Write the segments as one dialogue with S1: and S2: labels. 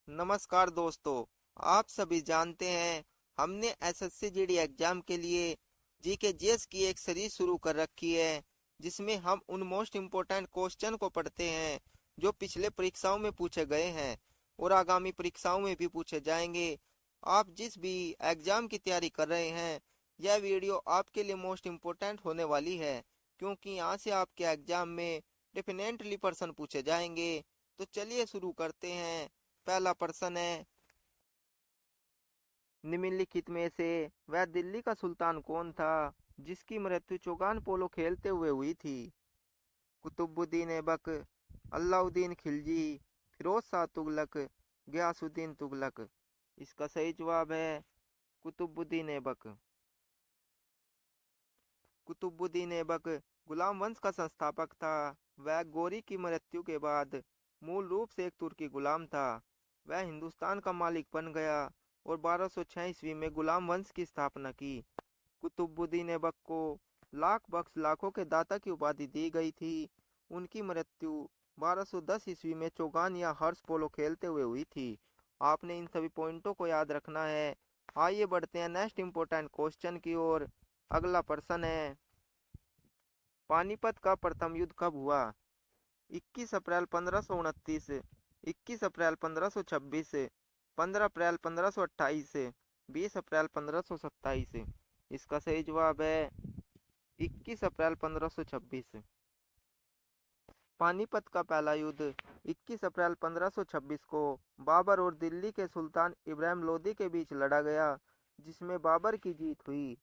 S1: नमस्कार दोस्तों। आप सभी जानते हैं हमने एसएससी जीडी एग्जाम के लिए जीके जीएस की एक सीरीज शुरू कर रखी है, जिसमें हम उन मोस्ट इम्पोर्टेंट क्वेश्चन को पढ़ते हैं जो पिछले परीक्षाओं में पूछे गए हैं और आगामी परीक्षाओं में भी पूछे जाएंगे। आप जिस भी एग्जाम की तैयारी कर रहे हैं, यह वीडियो आपके लिए मोस्ट इम्पोर्टेंट होने वाली है, क्योंकि यहाँ से आपके एग्जाम में डेफिनेटली प्रश्न पूछे जाएंगे। तो चलिए शुरू करते हैं। पहला प्रश्न है, निम्नलिखित में से वह दिल्ली का सुल्तान कौन था जिसकी मृत्यु चौगान पोलो खेलते हुए हुई थी? कुतुबुद्दीन ऐबक, अलाउद्दीन खिलजी, फिरोज शाह तुगलक, गयासुद्दीन तुगलक। इसका सही जवाब है कुतुबुद्दीन ऐबक। कुतुबुद्दीन ऐबक गुलाम वंश का संस्थापक था। वह गोरी की मृत्यु के बाद मूल रूप से एक तुर्की गुलाम था। वह हिंदुस्तान का मालिक बन गया और 1206 ईस्वी में गुलाम वंश की स्थापना की। कुतुबुद्दीन ऐबक को लाख बख्श लाखों के दाता की उपाधि दी गई थी। उनकी मृत्यु 1210 ईस्वी में चौगान या हर्ष पोलो खेलते हुए हुई थी। आपने इन सभी पॉइंटों को याद रखना है। आइए बढ़ते हैं नेक्स्ट इम्पोर्टेंट क्वेश्चन की ओर। अगला प्रश्न है, पानीपत का प्रथम युद्ध कब हुआ? 21 अप्रैल 1529, 21 अप्रैल 1526, 15 अप्रैल 1528, 20 अप्रैल 1527। इसका सही जवाब है 21 अप्रैल 1526। पानीपत का पहला युद्ध 21 अप्रैल 1526 को बाबर और दिल्ली के सुल्तान इब्राहिम लोदी के बीच लड़ा गया, जिसमें बाबर की जीत हुई।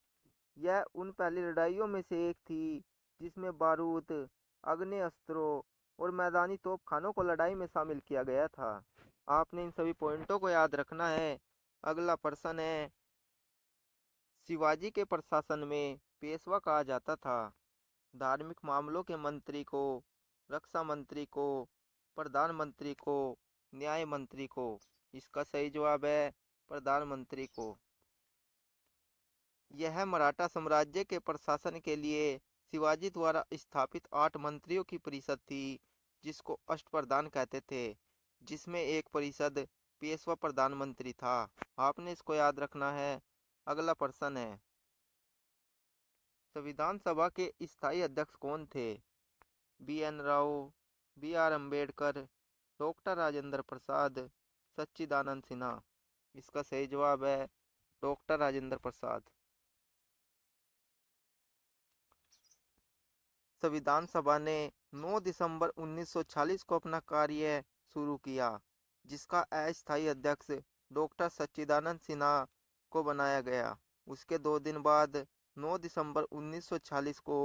S1: यह उन पहली लड़ाइयों में से एक थी जिसमें बारूद, आग्नेयास्त्रों और मैदानी तोपखानों को लड़ाई में शामिल किया गया था। आपने इन सभी पॉइंटों को याद रखना है। अगला प्रश्न है, शिवाजी के प्रशासन में पेशवा कहा जाता था? धार्मिक मामलों के मंत्री को, रक्षा मंत्री को, प्रधानमंत्री को, न्याय मंत्री को। इसका सही जवाब है प्रधानमंत्री को। यह मराठा साम्राज्य के प्रशासन के लिए शिवाजी द्वारा स्थापित 8 मंत्रियों की परिषद थी, जिसको अष्टप्रधान कहते थे, जिसमें एक परिषद पेशवा प्रधानमंत्री था। आपने इसको याद रखना है। अगला प्रश्न है, संविधान सभा के स्थायी अध्यक्ष कौन थे? B N Rao, B R Ambedkar, doctor Rajendra Prasad, Sachchidanand Sinha. इसका सही जवाब है डॉक्टर राजेंद्र प्रसाद। संविधान सभा ने 9 दिसंबर 1940 को अपना कार्य शुरू किया, जिसका अस्थायी अध्यक्ष डॉक्टर सच्चिदानंद सिन्हा को बनाया गया। उसके 2 दिन बाद 9 दिसंबर 1940 को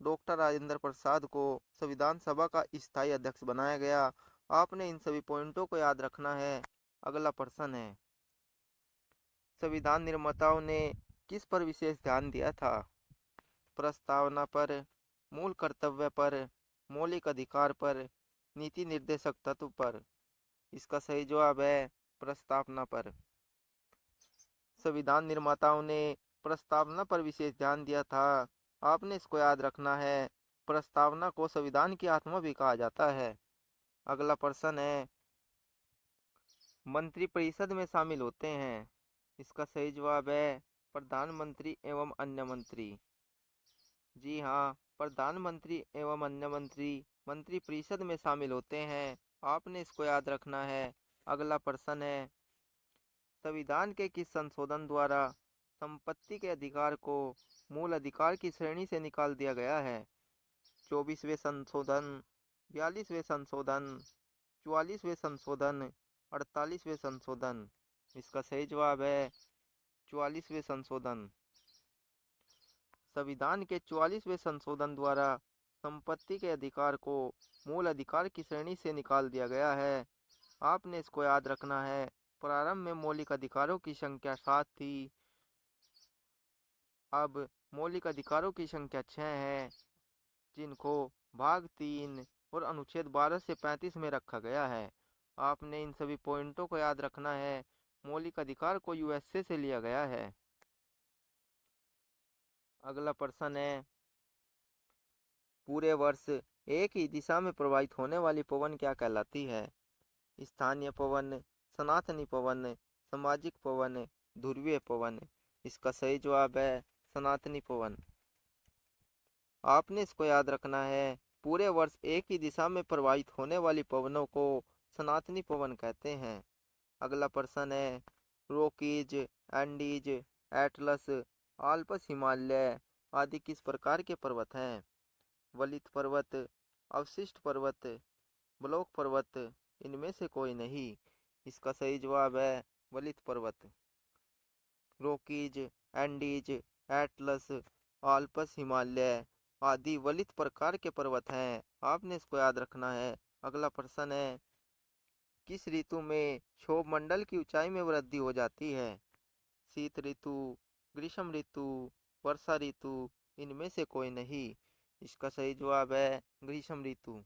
S1: डॉक्टर राजेंद्र प्रसाद को संविधान सभा का स्थायी अध्यक्ष बनाया गया। आपने इन सभी पॉइंटों को याद रखना है। अगला प्रश्न है, संविधान निर्माताओं ने किस पर विशेष ध्यान दिया था? प्रस्तावना पर, मूल कर्तव्य पर, मौलिक अधिकार पर, नीति निर्देशक तत्व पर। इसका सही जवाब है प्रस्तावना पर। संविधान निर्माताओं ने प्रस्तावना पर विशेष ध्यान दिया था। आपने इसको याद रखना है। प्रस्तावना को संविधान की आत्मा भी कहा जाता है। अगला प्रश्न है, मंत्रिपरिषद में शामिल होते हैं? इसका सही जवाब है प्रधानमंत्री एवं अन्य मंत्री। जी हाँ, प्रधानमंत्री एवं अन्य मंत्री मंत्रिपरिषद में शामिल होते हैं। आपने इसको याद रखना है। अगला प्रश्न है, संविधान के किस संशोधन द्वारा संपत्ति के अधिकार को मूल अधिकार की श्रेणी से निकाल दिया गया है? 24वें संशोधन, 42वें संशोधन, 44वें संशोधन, 48वें संशोधन। इसका सही जवाब है 44वें संशोधन। संविधान के 44वें संशोधन द्वारा संपत्ति के अधिकार को मूल अधिकार की श्रेणी से निकाल दिया गया है। आपने इसको याद रखना है। प्रारंभ में मौलिक अधिकारों की संख्या 7 थी, अब मौलिक अधिकारों की संख्या 6 है, जिनको भाग 3 और अनुच्छेद 12 से 35 में रखा गया है। आपने इन सभी पॉइंटों को याद रखना है। मौलिक अधिकार को यूएसए से लिया गया है। अगला प्रश्न है, पूरे वर्ष एक ही दिशा में प्रवाहित होने वाली पवन क्या कहलाती है? स्थानीय पवन, सनातनी पवन, सामाजिक पवन, ध्रुवीय पवन। इसका सही जवाब है सनातनी पवन। आपने इसको याद रखना है। पूरे वर्ष एक ही दिशा में प्रवाहित होने वाली पवनों को सनातनी पवन कहते हैं। अगला प्रश्न है, Rockies, Andes, Atlas, Alps, Himalaya आदि किस प्रकार के पर्वत हैं? वलित पर्वत, अवशिष्ट पर्वत, ब्लॉक पर्वत, इनमें से कोई नहीं। इसका सही जवाब है वलित पर्वत। Rockies, Andes, Atlas, Alps, Himalaya आदि वलित प्रकार के पर्वत हैं। आपने इसको याद रखना है। अगला प्रश्न है, किस ऋतु में क्षोभ मंडल की ऊंचाई में वृद्धि हो जाती है? शीत ऋतु, ग्रीष्म ऋतु, वर्षा ऋतु, इनमें से कोई नहीं। इसका सही जवाब है ग्रीष्म ऋतु।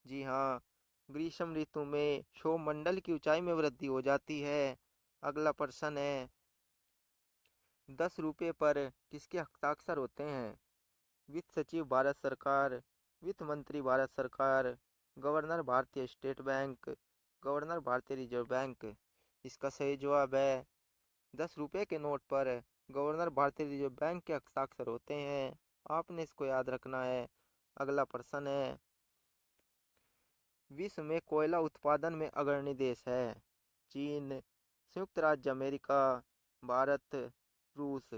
S1: जी हाँ, ग्रीष्म ऋतु में क्षोभ मंडल की ऊंचाई में वृद्धि हो जाती है। अगला प्रश्न है, 10 रुपये पर किसके हस्ताक्षर होते हैं? वित्त सचिव भारत सरकार, वित्त मंत्री भारत सरकार, गवर्नर भारतीय स्टेट बैंक, गवर्नर भारतीय रिजर्व बैंक। इसका सही जवाब है 10 रुपये के नोट पर गवर्नर भारतीय रिजर्व बैंक के हस्ताक्षर होते हैं। आपने इसको याद रखना है। अगला प्रश्न है, विश्व में कोयला उत्पादन में अग्रणी देश है? चीन, संयुक्त राज्य अमेरिका, भारत, रूस।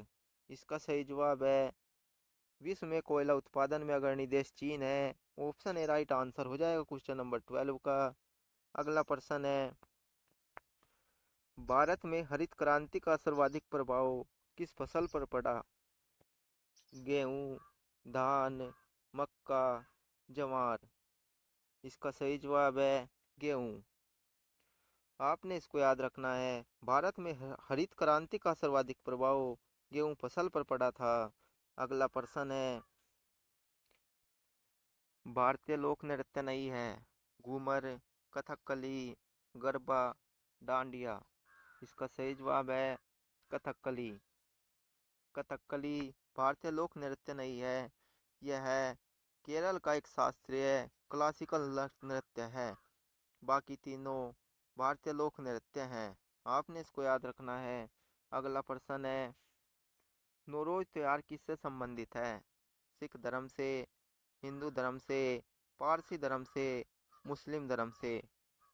S1: इसका सही जवाब है, विश्व में कोयला उत्पादन में अग्रणी देश चीन है। ऑप्शन ए राइट आंसर हो जाएगा क्वेश्चन नंबर 12 का। अगला प्रश्न है, भारत में हरित क्रांति का सर्वाधिक प्रभाव किस फसल पर पड़ा? गेहूं, धान, मक्का, ज्वार। इसका सही जवाब है गेहूं। आपने इसको याद रखना है। भारत में हरित क्रांति का सर्वाधिक प्रभाव गेहूं फसल पर पड़ा था। अगला प्रश्न है, भारतीय लोक नृत्य नहीं है? घूमर, कथकली, गरबा, डांडिया। इसका सही जवाब है कथकली। कथकली भारतीय लोक नृत्य नहीं है, यह है केरल का एक शास्त्रीय क्लासिकल नृत्य है। बाकी तीनों भारतीय लोक नृत्य हैं। आपने इसको याद रखना है। अगला प्रश्न है, नौरोज त्योहार किससे संबंधित है? सिख धर्म से, हिंदू धर्म से, पारसी धर्म से, मुस्लिम धर्म से।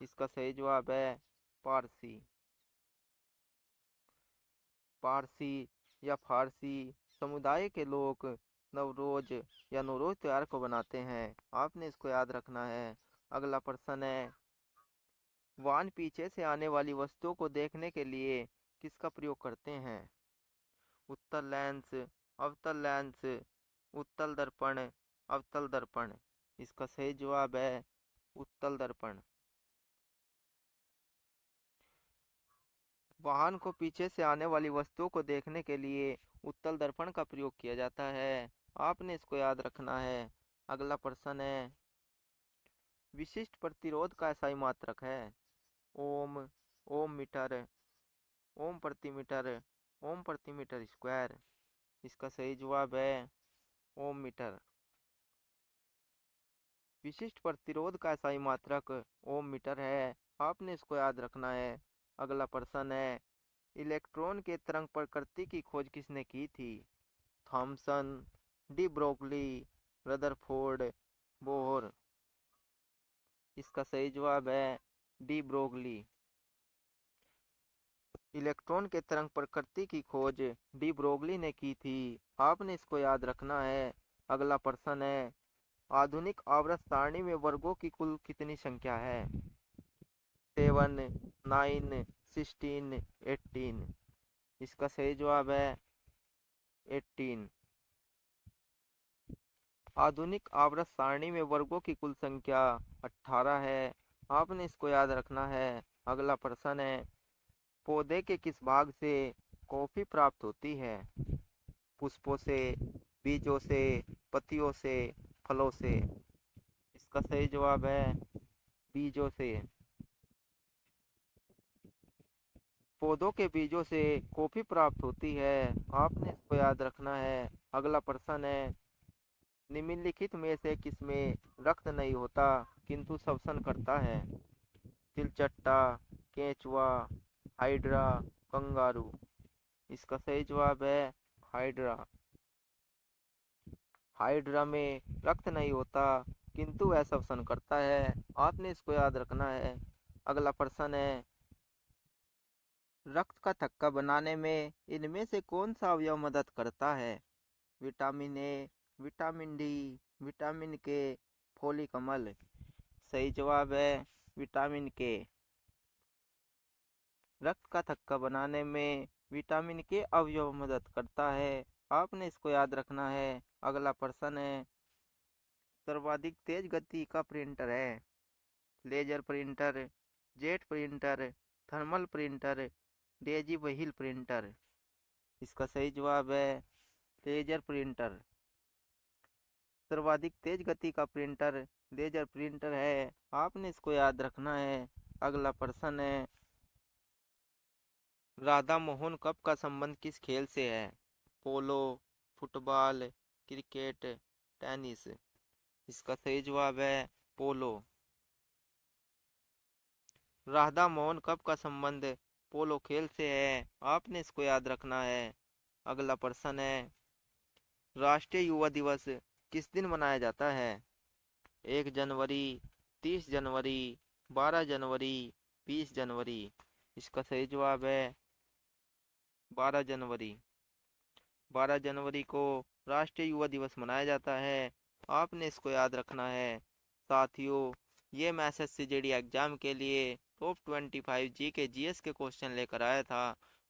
S1: इसका सही जवाब है पारसी। पारसी या फारसी समुदाय के लोग नवरोज या नौरोज त्योहार को बनाते हैं। आपने इसको याद रखना है। अगला प्रश्न है, वाहन पीछे से आने वाली वस्तुओं को देखने के लिए किसका प्रयोग करते हैं? उत्तल लेंस, अवतल लेंस, उत्तल दर्पण, अवतल दर्पण। इसका सही जवाब है उत्तल दर्पण। वाहन को पीछे से आने वाली वस्तुओं को देखने के लिए उत्तल दर्पण का प्रयोग किया जाता है। आपने इसको याद रखना है। अगला प्रश्न है, विशिष्ट प्रतिरोध का SI मात्रक है? ओम, ओम मीटर, ओम प्रति मीटर, ओम प्रति मीटर स्क्वायर। इसका सही जवाब है ओम मीटर। विशिष्ट प्रतिरोध का SI मात्रक ओम मीटर है। आपने इसको याद रखना है। अगला प्रश्न है, इलेक्ट्रॉन के तरंग प्रकृति की खोज किसने की थी? Thomson, de Broglie, Rutherford, Bohr. इसका सही जवाब है डी ब्रोगली। इलेक्ट्रॉन के तरंग प्रकृति की खोज डी ब्रोगली ने की थी। आपने इसको याद रखना है। अगला प्रश्न है, आधुनिक आवर्त सारणी में वर्गों की कुल कितनी संख्या है? 7, 9, 16, 18। इसका सही जवाब है 18। आधुनिक आवर्त सारणी में वर्गों की कुल संख्या 18 है। आपने इसको याद रखना है। अगला प्रश्न है, पौधे के किस भाग से कॉफी प्राप्त होती है? पुष्पों से, बीजों से, पत्तियों से, फलों से। इसका सही जवाब है बीजों से। पौधों के बीजों से कॉफी प्राप्त होती है। आपने इसको याद रखना है। अगला प्रश्न है, निम्नलिखित में से किसमें रक्त नहीं होता किंतु श्वसन करता है? तिलचट्टा, केंचुआ, हाइड्रा, कंगारू। इसका सही जवाब है हाइड्रा। हाइड्रा में रक्त नहीं होता किंतु वह श्वसन करता है, आपने इसको याद रखना है। अगला प्रश्न है, रक्त का थक्का बनाने में इनमें से कौन सा अवयव मदद करता है? Vitamin A, vitamin D, vitamin के, फोलिक अम्ल। सही जवाब है विटामिन के। रक्त का थक्का बनाने में विटामिन के अवयव मदद करता है, आपने इसको याद रखना है। अगला प्रश्न है, सर्वाधिक तेज गति का प्रिंटर है? Laser printer, jet printer, thermal printer, daisy wheel printer. इसका सही जवाब है लेजर प्रिंटर। सर्वाधिक तेज गति का प्रिंटर लेजर प्रिंटर है, आपने इसको याद रखना है। अगला प्रश्न है, राधा मोहन कप का संबंध किस खेल से है? पोलो, फुटबॉल, क्रिकेट, टेनिस। इसका सही जवाब है पोलो। राधा मोहन कप का संबंध पोलो खेल से है, आपने इसको याद रखना है। अगला प्रश्न है, राष्ट्रीय युवा दिवस किस दिन मनाया जाता है? 1 जनवरी, 30 जनवरी, 12 जनवरी, 20 जनवरी। इसका सही जवाब है 12 जनवरी। 12 जनवरी को राष्ट्रीय युवा दिवस मनाया जाता है, आपने इसको याद रखना है। साथियों, ये मैं एसएससी जीडी एग्जाम के लिए टॉप 25 जी के जीएस के क्वेश्चन लेकर आया था।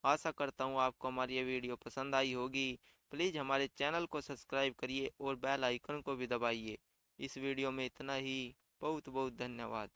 S1: आशा करता हूँ आपको हमारी ये वीडियो पसंद आई होगी। प्लीज़ हमारे चैनल को सब्सक्राइब करिए और बेल आइकन को भी दबाइए। इस वीडियो में इतना ही। बहुत बहुत धन्यवाद।